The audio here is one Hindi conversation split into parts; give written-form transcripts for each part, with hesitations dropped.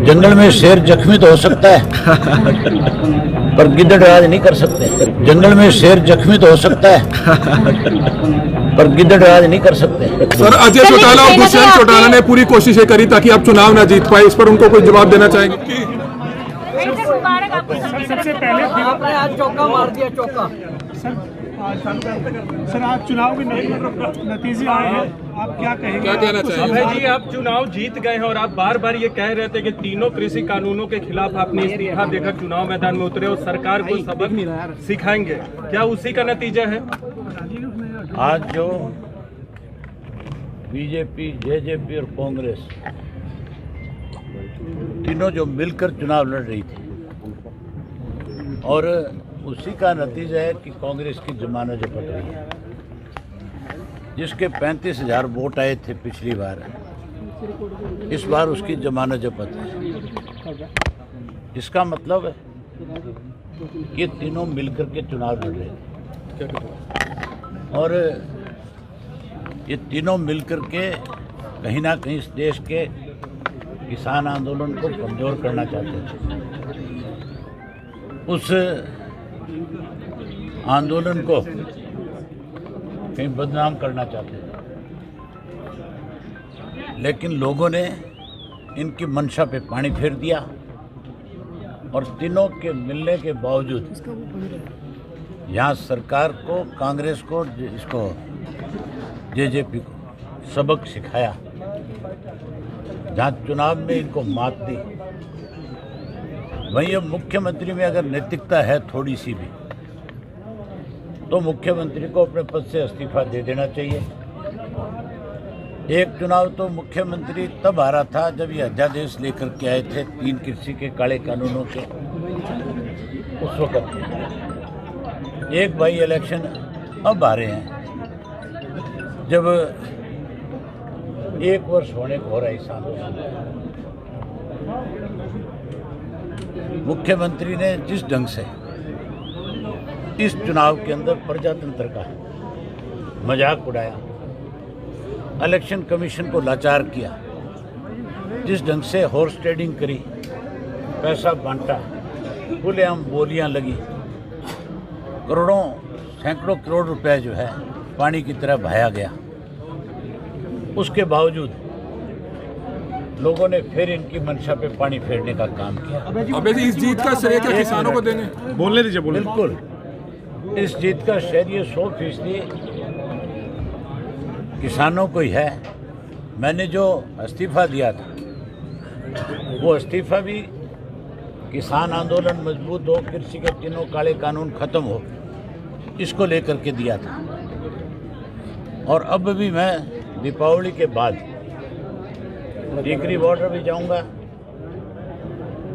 जंगल में शेर जख्मी तो हो सकता है पर गिद्दड़ राज नहीं कर सकते। जंगल में शेर जख्मी तो हो सकता है पर गिद्दड़ राज नहीं कर सकते। सर, अजय चौटाला और दुष्यंत चौटाला ने पूरी कोशिशें करी ताकि आप चुनाव ना जीत पाए, इस पर उनको कोई जवाब देना चाहेंगे? सबसे पहले आपने आज चौका मार दिया, चौका। सर आज चुनाव के नतीजे आए हैं, आप क्या कहेंगे? क्या कहना चाहेंगे? अभय जी, आप चुनाव जीत गए हैं और आप बार बार ये कह रहे थे कि तीनों कृषि कानूनों के खिलाफ आपने इस्तीफा देकर चुनाव मैदान में उतरे और सरकार को सबक सिखाएंगे, क्या उसी का नतीजा है? आज जो बीजेपी, जेजेपी और कांग्रेस तीनों जो मिलकर चुनाव लड़ रही थी और उसी का नतीजा है कि कांग्रेस की जमानत जो पड़ रही है, जिसके 35,000 वोट आए थे पिछली बार, इस बार उसकी जमानत जब्त है। इसका मतलब है कि तीनों मिलकर के चुनाव लड़ रहे थे और ये तीनों मिलकर के कहीं ना कहीं इस देश के किसान आंदोलन को कमजोर करना चाहते थे। उस आंदोलन को कहीं बदनाम करना चाहते थे, लेकिन लोगों ने इनकी मंशा पे पानी फेर दिया और तीनों के मिलने के बावजूद यहाँ सरकार को, कांग्रेस को, इसको जेजेपी को सबक सिखाया। जहाँ चुनाव में इनको मात दी, वहीं अब मुख्यमंत्री में अगर नैतिकता है थोड़ी सी भी, तो मुख्यमंत्री को अपने पद से इस्तीफा दे देना चाहिए। एक चुनाव तो मुख्यमंत्री तब हारा था जब ये अध्यादेश लेकर के आए थे 3 कृषि के काले कानूनों के, उस वक्त। एक बाई इलेक्शन अब आ रहे हैं जब 1 वर्ष होने को हो रहा है इस आंदोलन। मुख्यमंत्री ने जिस ढंग से इस चुनाव के अंदर प्रजातंत्र का मजाक उड़ाया, इलेक्शन कमीशन को लाचार किया, जिस ढंग से हॉर्स ट्रेडिंग करी, पैसा बांटा, खुलेआम बोलियां लगी, करोड़ों सैकड़ों करोड़ रुपए जो है पानी की तरह बहाया गया, उसके बावजूद लोगों ने फिर इनकी मंशा पे पानी फेरने का काम किया। अबे जी, इस जीत का श्रेय क्या किसानों को देने? बोलने दीजिए। बिल्कुल, इस जीत का श्रेय 100% किसानों को ही है। मैंने जो इस्तीफा दिया था, वो इस्तीफा भी किसान आंदोलन मजबूत हो, कृषि के तीनों काले कानून खत्म हो, इसको लेकर के दिया था। और अब भी मैं दीपावली के बाद टिकरी बॉर्डर भी जाऊंगा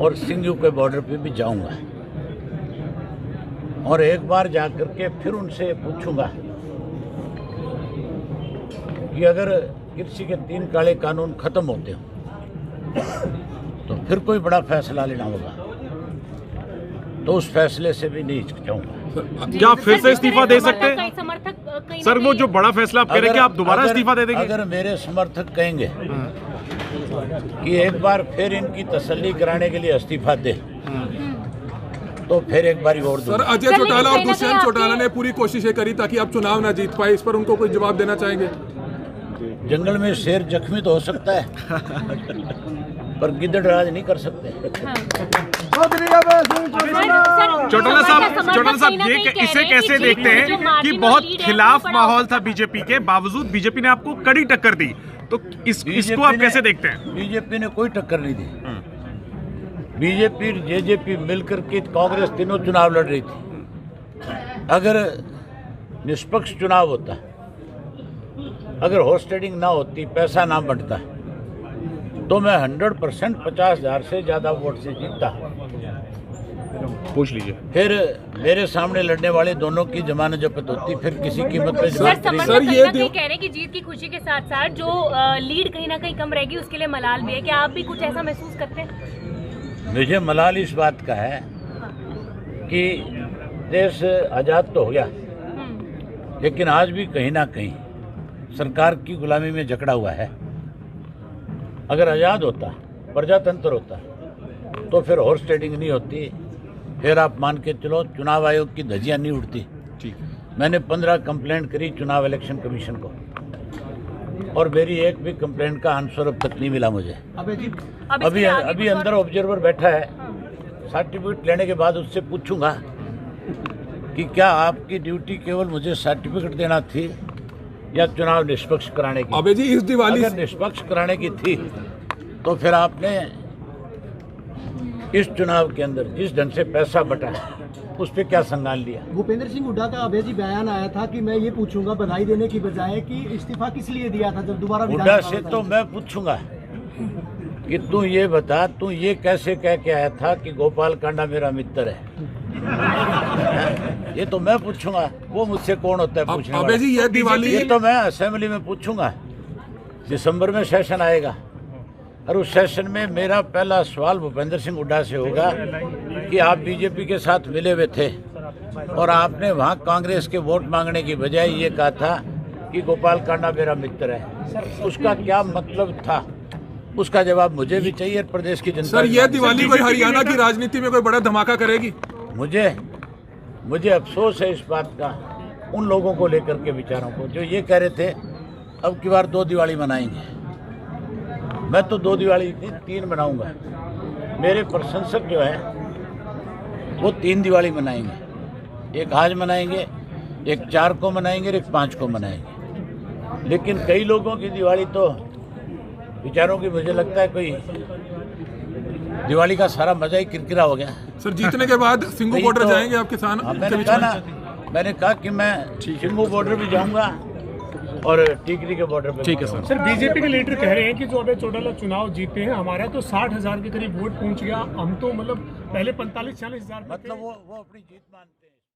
और सिंघू के बॉर्डर पे भी जाऊंगा और एक बार जाकर के फिर उनसे पूछूंगा कि अगर कृषि के 3 काले कानून खत्म होते हो तो फिर कोई बड़ा फैसला लेना होगा, तो उस फैसले से भी नहीं हिचकिचाऊंगा। क्या आप फिर से इस्तीफा दे सकते हैं? सर, वो जो बड़ा फैसला आप कह रहे हैं कि आप दोबारा इस्तीफा दे देंगे? अगर मेरे समर्थक कहेंगे कि एक बार फिर इनकी तसल्ली कराने के लिए इस्तीफा दे, तो फिर एक बार और। सर, अजय चौटाला और दुष्यंत चौटाला ने पूरी कोशिशें करी ताकि आप चुनाव ना जीत पाए, इस पर उनको कोई जवाब देना चाहेंगे? जंगल में शेर जख्मी तो हो सकता है पर गिद्दड़ राज नहीं कर सकते। चौटाला साहब, ये इसे कैसे देखते हैं कि बहुत खिलाफ माहौल था बीजेपी के बावजूद बीजेपी ने आपको कड़ी टक्कर दी, तो इसको आप कैसे देखते हैं? बीजेपी ने कोई टक्कर नहीं दी। बीजेपी, जेजेपी मिलकर के कांग्रेस तीनों चुनाव लड़ रही थी। अगर निष्पक्ष चुनाव होता, अगर हॉर्स ट्रेडिंग ना होती, पैसा ना बंटता, तो मैं 100% 50,000 से ज्यादा वोट से जीतता। पूछ लीजिए। फिर मेरे सामने लड़ने वाले दोनों की जमानत जब्त होती, फिर किसी कीमत पे सर, ये कह रहे हैं कि जीत की खुशी के साथ साथ जो लीड कहीं ना कहीं कम रहेगी, उसके लिए मलाल भी है। क्या आप भी कुछ ऐसा महसूस करते हैं? मुझे मलाल इस बात का है कि देश आज़ाद तो हो गया, लेकिन आज भी कहीं ना कहीं सरकार की गुलामी में जकड़ा हुआ है। अगर आज़ाद होता, प्रजातंत्र होता, तो फिर हॉर्स ट्रेडिंग नहीं होती, फिर आप मान के चलो चुनाव आयोग की धज्जियां नहीं उड़ती। ठीक है। मैंने 15 कंप्लेंट करी चुनाव इलेक्शन कमीशन को, और मेरी एक भी कंप्लेंट का आंसर अब तक नहीं मिला मुझे। अभी अंदर ऑब्जर्वर बैठा है, सर्टिफिकेट लेने के बाद उससे पूछूंगा कि क्या आपकी ड्यूटी केवल मुझे सर्टिफिकेट देना थी या चुनाव निष्पक्ष कराने की। अबे जी इस दिवाली अगर निष्पक्ष कराने की थी तो फिर आपने इस चुनाव के अंदर जिस ढंग से पैसा बटा उस पर क्या संज्ञान लिया। भूपेंद्र सिंह हुड्डा का अभय जी बयान आया था कि मैं ये पूछूंगा बधाई देने की बजाय कि इस्तीफा किस लिए दिया था जब दोबारा हुड्डा से तो मैं पूछूंगा कि तू ये बता, तू ये कैसे कह के आया था कि गोपाल कांडा मेरा मित्र है? ये तो मैं पूछूंगा, वो मुझसे कौन होता है पूछने वाला? अबे जी ये दिवाली ये तो मैं असेंबली में पूछूंगा। दिसंबर में सेशन आएगा और उस सेशन में मेरा पहला सवाल भूपेंद्र सिंह हुड्डा से होगा कि आप बीजेपी के साथ मिले हुए थे और आपने वहां कांग्रेस के वोट मांगने की बजाय ये कहा था कि गोपाल कांडा मेरा मित्र है। उसका क्या मतलब था, उसका जवाब मुझे भी चाहिए, प्रदेश की जनता। सर ये दिवाली कोई हरियाणा की राजनीति में कोई बड़ा धमाका करेगी? मुझे अफसोस है इस बात का, उन लोगों को लेकर के विचारों को जो ये कह रहे थे अब की बार 2 दिवाली मनाएंगे। मैं तो 2 दिवाली नहीं 3 मनाऊंगा। मेरे प्रशंसक जो है वो 3 दिवाली मनाएंगे, एक आज मनाएंगे, एक 4 को मनाएंगे और एक 5 को मनाएंगे। लेकिन कई लोगों की दिवाली तो विचारों की मुझे लगता है कोई दिवाली का सारा मजा ही किरकिरा हो गया। सर जीतने के बाद सिंगू बॉर्डर जाएंगे आप किसान? मैंने कहा कि मैं सिंगू बॉर्डर भी जाऊंगा और टीकरी के बॉर्डर पे। ठीक है सर। सर बीजेपी के लीडर कह रहे हैं कि जो अभय चौटाला चुनाव जीते हैं, हमारा तो 60,000 के करीब वोट पहुंच गया, हम तो मतलब पहले 45-40 हज़ार मतलब वो अपनी जीत मानते हैं।